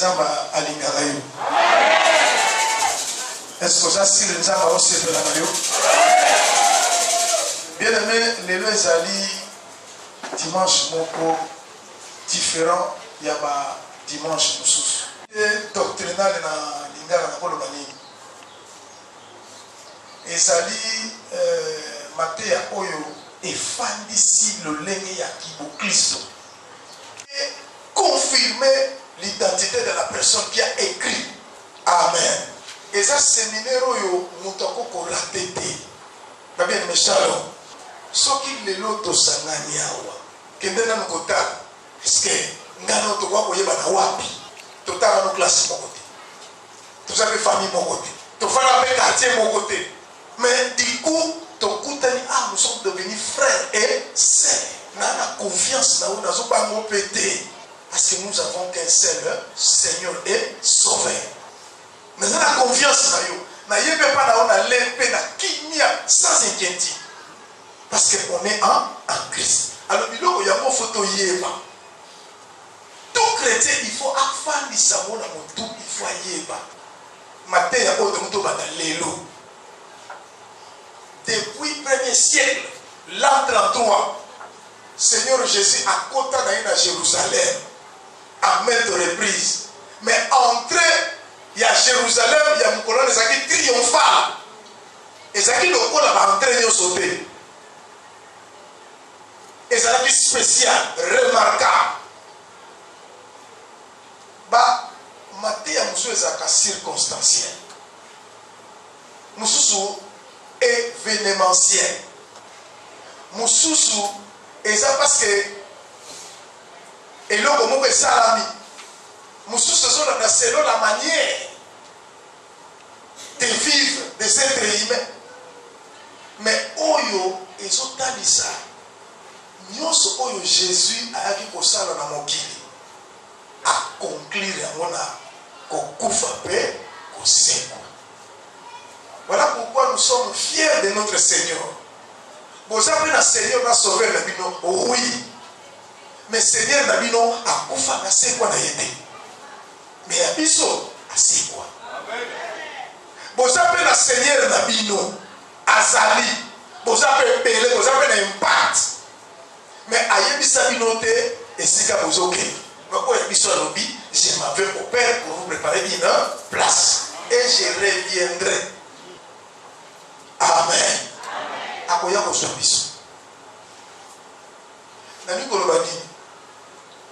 Nzamba Alingarayo. Est-ce que ça si le Nzamba aussi de la radio? Bien aimé, les lois Zali dimanche moko différent, il y a dimanche sous. Et doctrinal na lingara na kolo bani. Et Zali Matéa Oyo efandisi le lenge ya Kibo Christo. Et confirmer l'identité de la personne qui a écrit. Amen. Et ça séminaire Oyo mutako ko ratete. Na bien mes shalom. Soki lelo to sangani awa. Kende na mkota. Eske ngano to kwa koyeba na wapi. Totala no classe mon côté. Tout ça fait famille mon côté. To fala pe quartier mon côté. Mais du coup, ton koutani nous sommes devenus frères et sœurs. Nana confiance na una zo ba mo pété. Parce que nous avons qu'un seul Seigneur et Sauveur. Mais on a confiance na yo. Na yebe pas na ona lempe na kimia sans inquiétude. Parce qu'on est en Christ. Alors il y a mon photo yeba. Tout chrétien il faut afandi sa mona mon tout il faut yeba. Matin ya ko de ba na lelo. Depuis le 1er siècle, l'an 33, Seigneur Jésus a côté à Jérusalem à maintes reprises. Mais entré, il y a Jérusalem, il y a une colonne qui triomphale. Et ça qui le coup là entré au sauté. Et ça qui spécial, remarquable. Bah, Matthieu a monsieur Zaka circonstanciel. Monsieur événementiel. Moussousou, et ça parce que et là comment que salami Moussousou c'est selon la manière de vivre des êtres humains. Mais oyo et so talisa nyonso oyo Jésus a yaki ko sala na mokili accomplir ngona ko kufa pe ko seko. Voilà pourquoi nous sommes fiers de notre Seigneur. Vous avez un Seigneur qui a sauvé la vie, oui. Mais Seigneur Nabino a koufa na c'est quoi na yete. Mais abiso a c'est quoi. Vous avez un Seigneur Nabino azali. Vous avez belé, vous avez un impact. Mais ayebisa binote et sika bozoke. Mais quoi abiso lobi, je m'avais au Père pour vous préparer une place et je reviendrai. Amen. Akoya kosobiso. Nani kolobani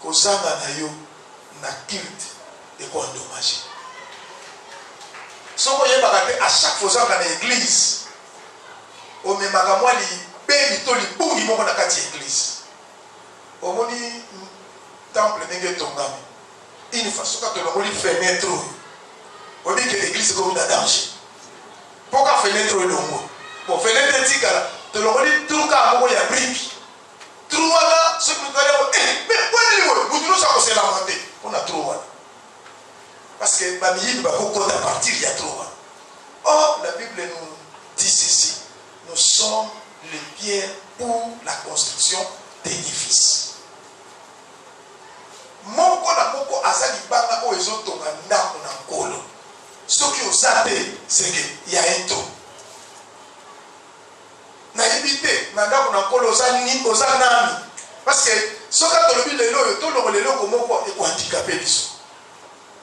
kozanga na yo na culte et ko endommagé. Soko yeba kate à chaque fois zanga na église. O me makamwali be bitoli bungi moko na kati église. O moni temple ndenge tongami. Une façon ka to longoli fenêtre. O dit que l'église comme dans danger. Pourquoi fenêtre est longue? Bon, fenêtre est tigala. Tu l'as dit tout le cas, il y a brique. Trouva là, ce que nous allons dire, mais pourquoi vous nous avons c'est lamenté? On a trouvé. Parce que Bamiyid va beaucoup à partir, il y a trouvé. Or, la Bible nous dit ceci. Nous sommes les pierres pour la construction d'édifices. Moko na moko azali banga o ezotonga ndako na nkolo. Ce qui os a dit, c'est qu'il y a un taux. Na évité, nanda kuna kolo osanami. Parce que ce que tu le lelo, tout le lelo comme quoi est handicapé biso.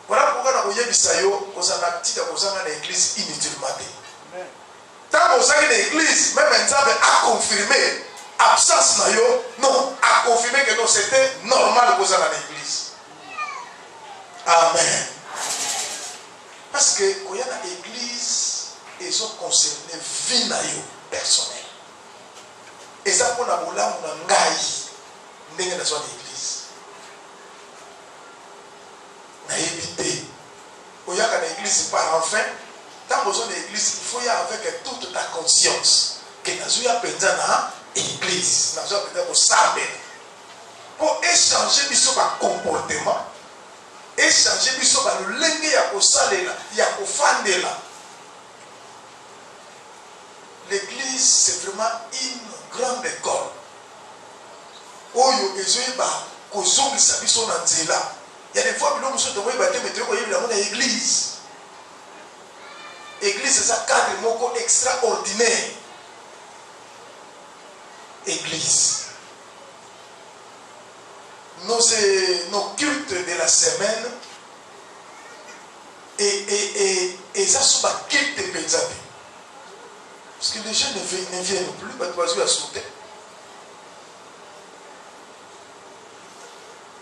Voilà pourquoi na koyebisa yo kozanga tika kozanga na église inutilement. Tant kozanga na église, même Nzambe a confirmé absence na yo, non, a confirmé que non c'était normal kozanga na église. Amen. Parce que quand il y a l'église, ils ont concerné vie personnelle. Et ça pour la moula, on a ngai dans son église. On a évité. Quand il y a l'église par enfin, dans l'église, il faut y avoir avec toute ta conscience que nous avons besoin de l'église. Nous avons besoin de savoir. Pour échanger sur le comportement. Échanger biso ba lenge ya kosalela ya kofandela. L'église c'est vraiment une grande école. Oyo ezoyeba kozongisa biso na nzela Il y a des fois que nous sommes dans l'église. L'église, c'est ça, cadre extraordinaire. Église. Nos cultes de la semaine et ça, c'est un culte de Pézabé. Parce que les gens ne viennent plus, à sauter.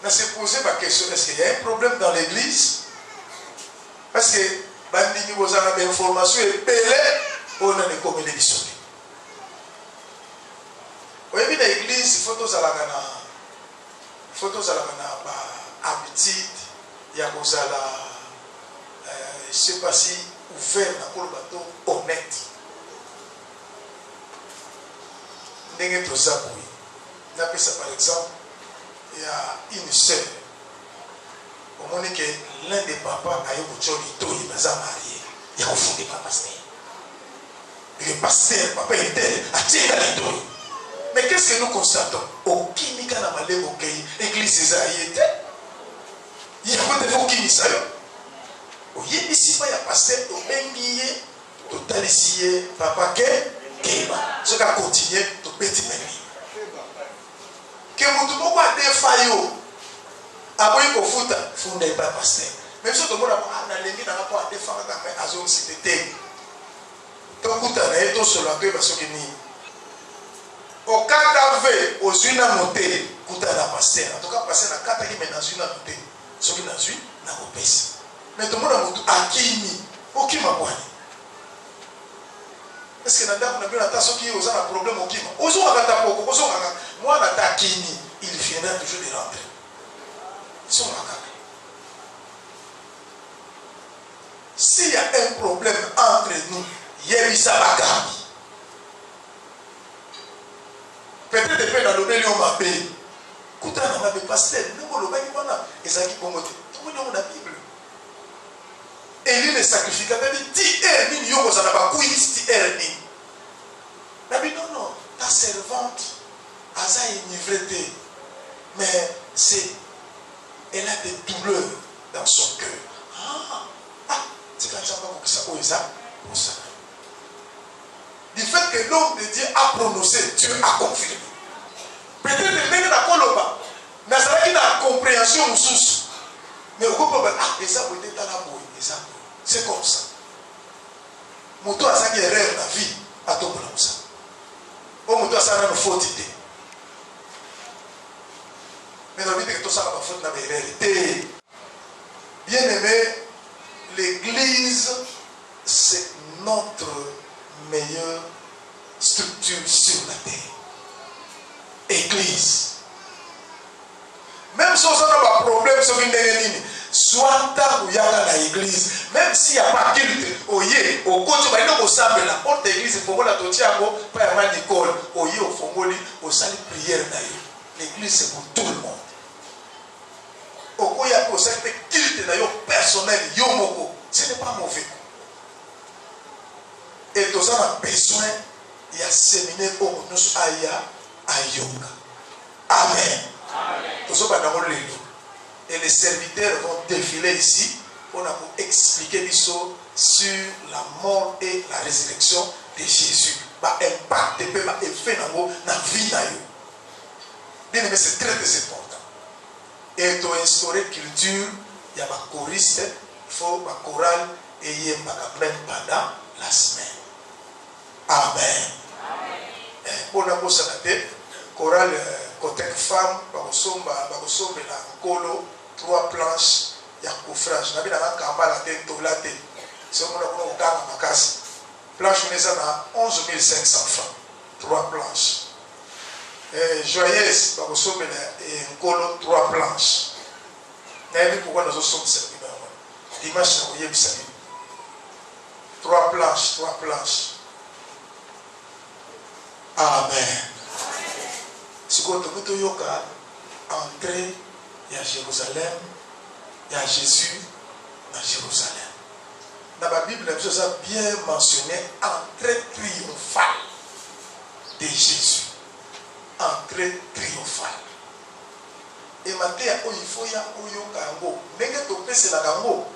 Mais c'est posé ma question, est-ce qu'il y a un problème dans l'église? Parce que bandini vous avez des informations et belé on a des communes qui sont. Vous voyez, dans l'église, il faut tous aller à habitude, il y a des je ne sais pas si ouvert dans le bateau honnête. N'engagez tout ça pour lui. D'après ça, par exemple, il y a une sœur. Au moment que l'un des papas a eu un job, il est marié. Il a fondé par pasteur. Le pasteur, papa était à tirer dans les dos. Mais qu'est-ce que nous constatons? Au Kimika n'a pas l'église Isaïe. Il y a pas de faux qui ça. Au Yébici, il y a pasteur, au Benguier, total ici, papa Keba. Ce qui a continué, tout petit Benguier. Que vous avez des faillots. Après, il faut que vous pas pasteur. Même si tout le monde a l'église, n'a pas des femmes à la zone cité. Donc, vous avez tout sur la gueule parce que au cas d'aveu, aux unes à monter, vous avez la pasteur. En tout cas, pasteur, la carte qui met dans une à monter. Ce qui est dans une, n'a pas baissé. Mais tout le monde a monté à qui aucun m'a poigné. Est-ce que dans le monde, a qui ont un problème au qui m'a osons à la moi, la Kini, il viendra toujours de rentrer. Ils sont là. S'il y a un problème entre nous, Yébissa Bagami. Peut-être que dans le milieu, on m'a payé. Écoutez, on m'a pasteur. Nous, on m'a dit, et ça qui est bon. Tout le monde a la Bible. Et il est sacrificateur. Il dit, il y a non, ta servante, Asa est inivrée. Mais elle a des douleurs dans son cœur. C'est quand ça pour ça. Du fait que l'homme de Dieu a prononcé, Dieu a confirmé. Peut-être que même dans Koloba, Nazareth qui n'a compréhension sous. Mais au groupe, c'est comme ça. Moto a ça qui est rêve la vie à tout comme ça. Au moto a ça une faute idée. Mais on dit que tout ça n'a pas faute dans les réalités. Bien aimé, l'église, c'est notre meilleure structure sur la terre. Église. Même si on n'a pas de problème sur une ligne, soit dans l'église, même s'il n'y a pas de culte, au côté, au sable, la porte d'église, il faut la totiago, pas à l'école, au fongoli, au salle prière d'ailleurs. L'église, c'est pour tout le monde. Au côté, il y a cette culte d'ailleurs personnel, yomoko, ce n'est pas mauvais. Et tout ça a besoin, il y a un séminaire où nous sommes à yoga. Amen. Et les serviteurs vont défiler ici pour nous expliquer sur la mort et la résurrection de Jésus. Impact et effet dans la vie. Bien aimé, c'est très très important. Et pour instaurer une culture, il y a un choriste, il faut un choral et il y a même pendant la semaine. Amen. Pour la chorale côté femme, la colo, 3 planches, il y a coffrage. Il y a un tête, c'est un planche, on est à 11 500 francs. 3 planches. Joyeuse, et un colo, 3 planches. Vous avez vu pourquoi nous sommes servis. Dimanche, vous avez vu ça. 3 planches, 3 planches. Amen. Si vous avez entré, il y a Jérusalem, il y a Jésus dans Jérusalem. Dans la Bible, ça a bien mentionné entrée triomphale de Jésus. Entrée triomphale. et mateya oyo il faut ya oyo kango ndenge topesela kango